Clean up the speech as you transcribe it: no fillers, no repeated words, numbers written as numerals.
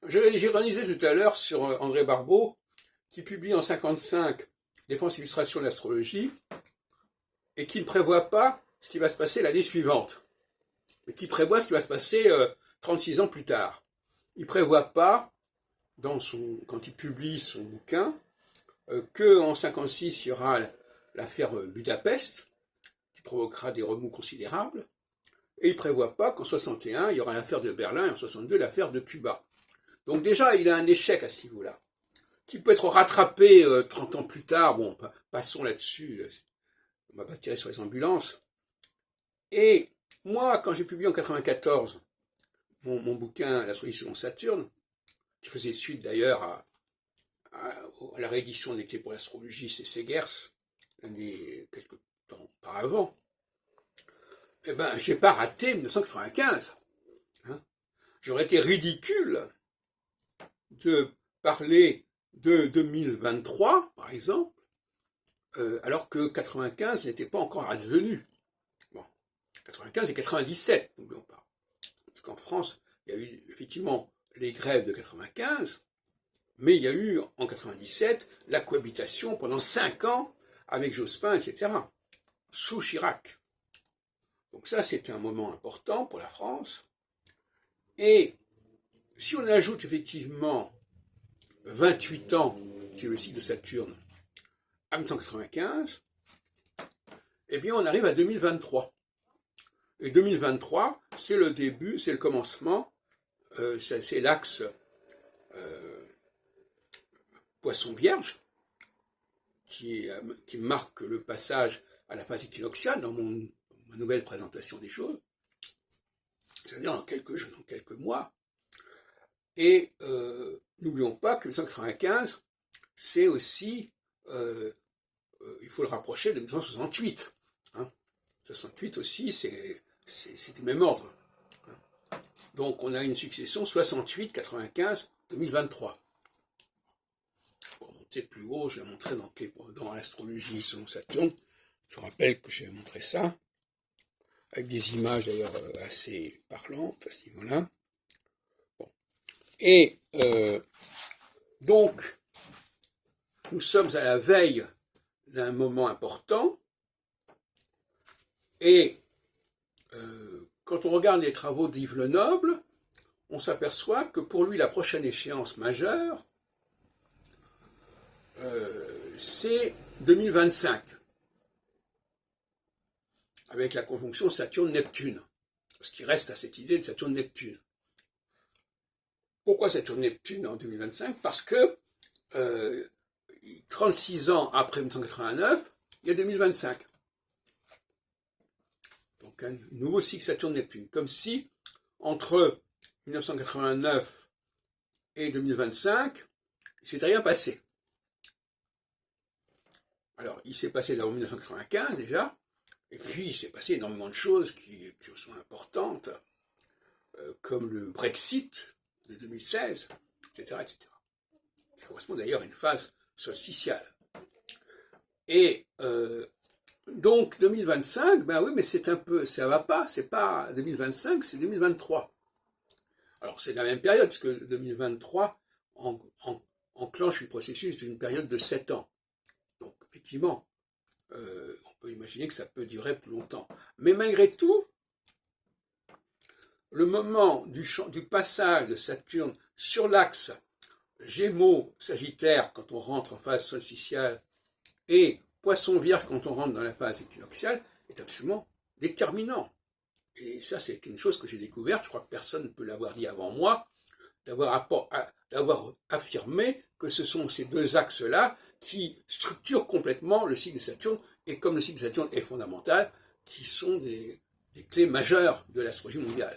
J'ironisais tout à l'heure sur André Barbeau, qui publie en 55 Défense et illustration de l'astrologie, et qui ne prévoit pas ce qui va se passer l'année suivante, mais qui prévoit ce qui va se passer 36 ans plus tard. Il ne prévoit pas, quand il publie son bouquin, qu'en 56, il y aura l'affaire Budapest, qui provoquera des remous considérables, et il ne prévoit pas qu'en 61, il y aura l'affaire de Berlin, et en 62, l'affaire de Cuba. Donc déjà, il a un échec à ce niveau-là, qui peut être rattrapé 30 ans plus tard. Bon, passons là-dessus, on ne va pas tirer sur les ambulances. Et moi, quand j'ai publié en 94 mon bouquin L'astrologie selon Saturne, qui faisait suite d'ailleurs à la réédition des Clés pour l'astrologie, c'est Segers, quelques temps auparavant, eh ben, j'ai pas raté 1995. Hein. J'aurais été ridicule de parler de 2023, par exemple, alors que 95 n'était pas encore advenu. Bon, 95 et 97, n'oublions pas. Parce qu'en France, il y a eu effectivement les grèves de 95, mais il y a eu en 97 la cohabitation pendant 5 ans avec Jospin, etc., sous Chirac. Donc ça, c'est un moment important pour la France. Et si on ajoute effectivement 28 ans, qui est le cycle de Saturne, à 1995, eh bien on arrive à 2023. Et 2023, c'est le début, c'est le commencement, c'est l'axe Poisson-Vierge, qui marque le passage à la phase équinoxiale dans ma nouvelle présentation des choses, c'est-à-dire dans quelques mois. Et n'oublions pas que 1995, c'est aussi, il faut le rapprocher de 1968. Hein. 68 aussi, c'est du même ordre. Hein. Donc on a une succession 68, 95, 2023. Pour monter plus haut, je vais montrer dans l'astrologie selon Saturne. Je rappelle que j'ai montré ça, avec des images d'ailleurs assez parlantes à ce niveau-là. Bon. Et donc, nous sommes à la veille d'un moment important, et quand on regarde les travaux d'Yves Lenoble, on s'aperçoit que pour lui, la prochaine échéance majeure, c'est 2025, avec la conjonction Saturne-Neptune, parce qu'il reste à cette idée de Saturne-Neptune. Pourquoi Saturne-Neptune en 2025? Parce que 36 ans après 1989, il y a 2025. Donc un nouveau cycle Saturne-Neptune. Comme si, entre 1989 et 2025, il ne s'était rien passé. Alors, il s'est passé d'abord 1995 déjà, et puis il s'est passé énormément de choses qui sont importantes, comme le Brexit de 2016, etc., etc. Qui correspond d'ailleurs à une phase solsticiale. Et donc 2025, ben oui, mais c'est un peu, ça va pas, c'est pas 2025, c'est 2023. Alors c'est la même période, parce que 2023 enclenche le processus d'une période de 7 ans. Donc effectivement, on peut imaginer que ça peut durer plus longtemps. Mais malgré tout, le moment du passage de Saturne sur l'axe Gémeaux-Sagittaire, quand on rentre en phase solsticiale, et Poisson-Vierge, quand on rentre dans la phase équinoxiale, est absolument déterminant. Et ça, c'est une chose que j'ai découverte, je crois que personne ne peut l'avoir dit avant moi, d'avoir affirmé que ce sont ces deux axes-là qui structurent complètement le cycle de Saturne, et comme le cycle de Saturne est fondamental, qui sont des clés majeures de l'astrologie mondiale.